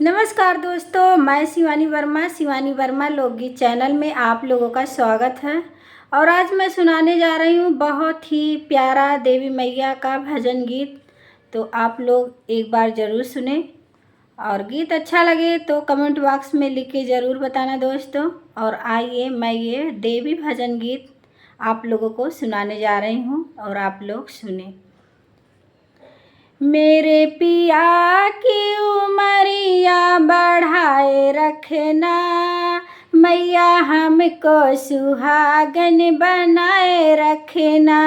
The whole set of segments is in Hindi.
नमस्कार दोस्तों, मैं शिवानी वर्मा लोकगीत चैनल में आप लोगों का स्वागत है। और आज मैं सुनाने जा रही हूँ बहुत ही प्यारा देवी मैया का भजन गीत। तो आप लोग एक बार ज़रूर सुने और गीत अच्छा लगे तो कमेंट बॉक्स में लिख के ज़रूर बताना दोस्तों। और आइए मैं ये देवी भजन गीत आप लोगों को सुनाने जा रही हूँ और आप लोग सुने। मेरे पिया की उमरिया बढ़ाए रखना, मैया हमको सुहागन बनाए रखना।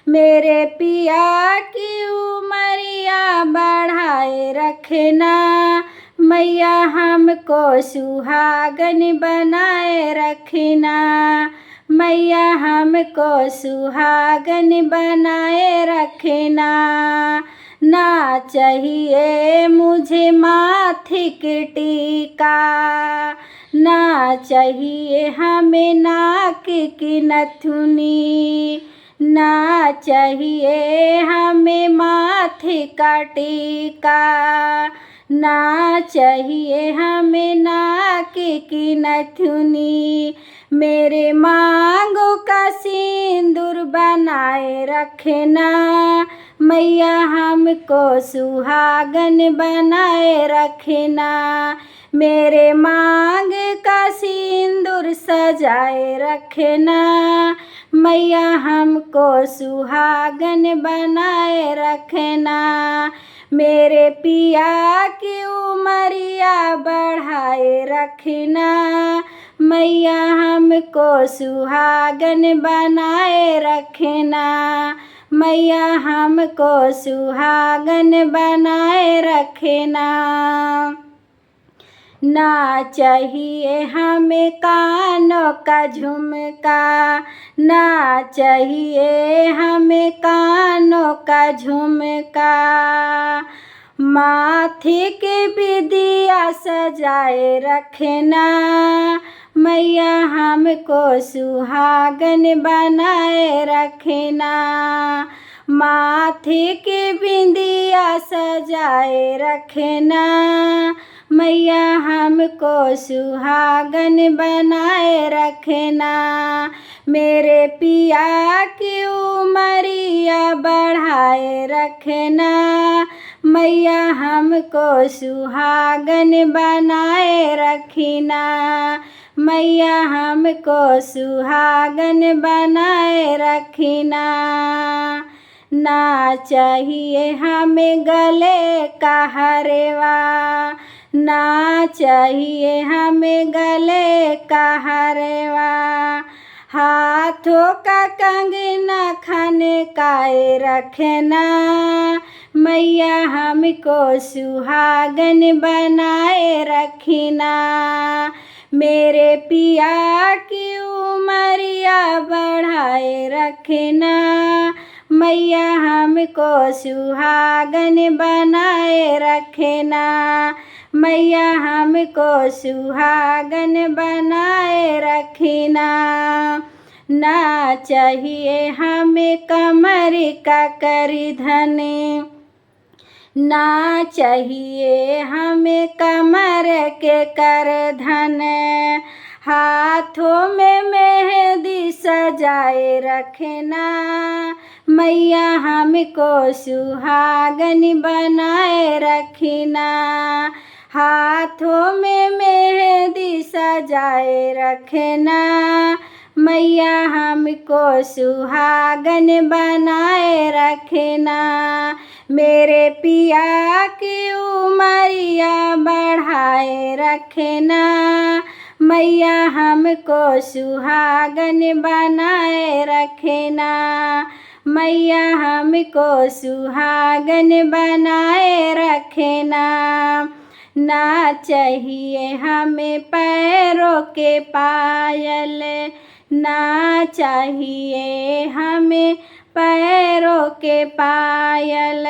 मेरे पिया की उमरिया बढ़ाए रखना, मैया हमको सुहागन बनाए रखना। मैया हमको सुहागन बनाए रखना। ना चाहिए मुझे माथे के टीका, ना चाहिए हमें नाक की नथुनी, ना चाहिए हमें माथे का टीका, ना चाहिए हमें नाक की नथुनी। मेरे मांगों का सिंदूर बनाए रखना, मैया हमको सुहागन बनाए रखना। मेरे मांग का सिंदूर सजाए रखना, मैया हमको सुहागन बनाए रखना। मेरे पिया की उमरिया बढ़ाए रखना, मैया हमको सुहागन बनाए रखना। मैया हमको सुहागन बनाए रखना। ना चाहिए हमें कानों का झुमका, ना चाहिए हमें कानों का झुमका। माथे के बिंदिया सजाए रखना, मैया हमको सुहागन बनाए रखना। माथे के बिंदिया सजाए रखना, मैया हमको सुहागन बनाए रखना। मेरे पिया की उमरिया बढ़ाए रखना, मैया हमको सुहागन बनाए रखना। मैया हमको सुहागन बनाए रखना। ना चाहिए हमें गले का हरवा, ना चाहिए हमें गले का हरवा। हाथों का कंगना खाने का रखना, मैया हमको सुहागन बनाए रखना। मेरे पिया की उमरिया बढ़ाए रखना, मैया हमको सुहागन बनाए रखना। मैया हमको सुहागन बनाए रखना। ना चाहिए हमें कमर का करधन, ना चाहिए हमें कमर के करधन। हाथों में मेहंदी सजाए रखना, मैया हमको सुहागन बनाए रखना। हाथों में मेहंदी सजाए रखना, मैया हमको सुहागन बनाए रखना। मेरे पिया की उमरिया बढ़ाए रखना, मैया हमको सुहागन बनाए रखना। मैया हमको सुहागन बनाए रखना। ना चाहिए हमें पैरों के पायल, ना चाहिए हमें पैरों के पायल।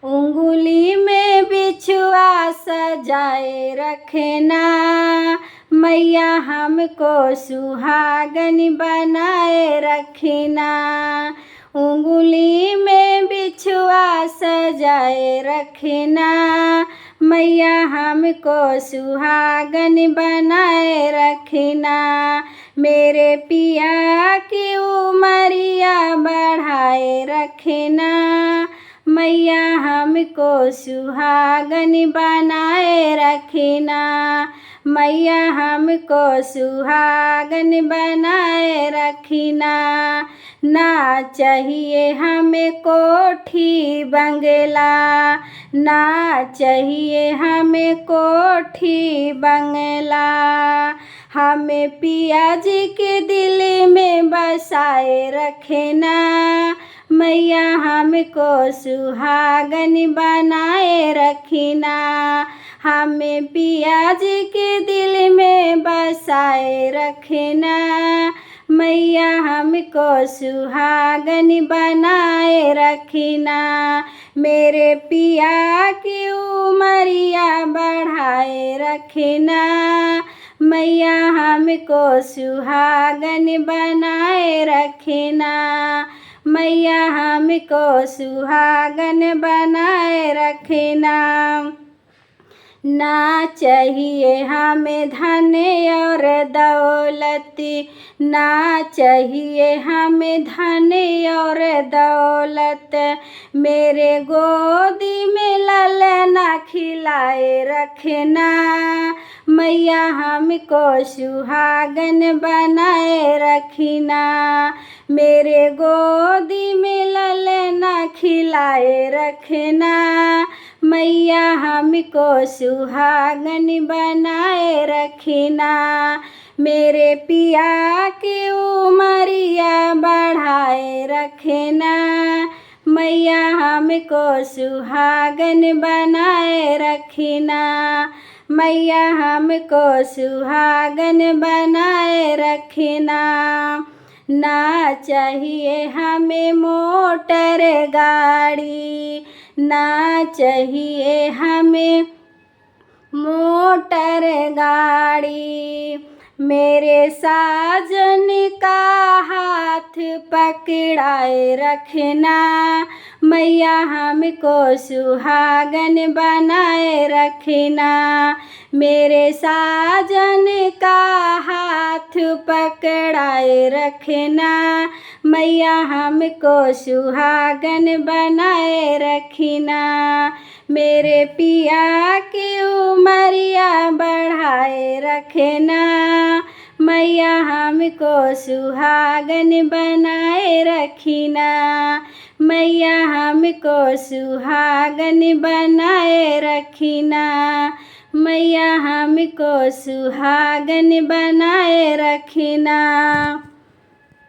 उंगली में बिछुआ सजाए रखना, मैया हमको सुहागन बनाए रखना। उंगली में बिछुआ सजाए रखना, मैया हमको सुहागन बनाए रखना। मेरे पिया की उमरिया बढ़ाए रखना, मैया हमको सुहागन बनाए रखना, मैया हमको सुहागन बनाए रखना। ना चाहिए हमें कोठी बंगला, ना चाहिए हमें कोठी बंगला, हमें पिया जी के दिल में बसाए रखना, मैया हमको सुहागन बनाए रखना, हमें पिया जी के दिल में बसाए रखना, मैया हमको सुहागन बनाए रखना। मेरे पिया की उमरिया बढ़ाए रखना, मैया हमको सुहागन बनाए रखना, मैया हमको सुहागन बनाए रखना। ना चाहिए हमें धन और दौलत, ना चाहिए हमें धन और दौलत, मेरे गोदी में ललना खिलाए रखना, मैया हमको सुहागन बनाए रखना, मेरे गोदी में ललना खिलाए रखना, मैया हमको सुहागन बनाए रखना। मेरे पिया की उमरिया बढ़ाए रखना, मैया हमको सुहागन बनाए रखना, मैया हमको सुहागन बनाए रखना। ना चाहिए हमें मोटर गाड़ी, ना चाहिए हमें मोटर गाड़ी, मेरे साजन का हाथ पकड़ाए रखना, मैया हमको सुहागन बनाए रखना, मेरे साजन का हाथ पकड़ाए रखना, मैया हमको सुहागन बनाए रखना। मेरे पिया की उमरिया बढ़ाए रखना, मैया हमको सुहागन बनाए रखना, मैया हमको सुहागन बनाए रखना, मैया हमको सुहागन बनाए रखना।